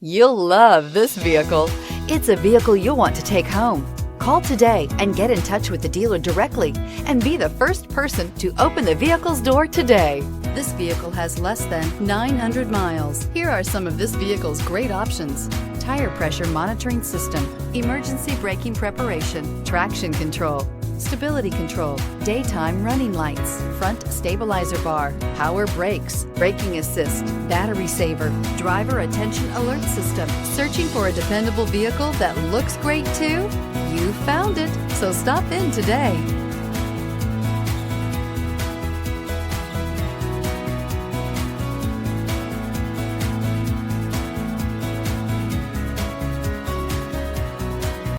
You'll love this vehicle. It's a vehicle you'll want to take home. Call today and get in touch with the dealer directly and be the first person to open the vehicle's door today. This vehicle has less than 900 miles. Here are some of this vehicle's great options: tire pressure monitoring system, emergency braking preparation, traction control, stability control, daytime running lights, front stabilizer bar, power brakes, braking assist, battery saver, driver attention alert system. Searching for a dependable vehicle that looks great too? You found it, so stop in today.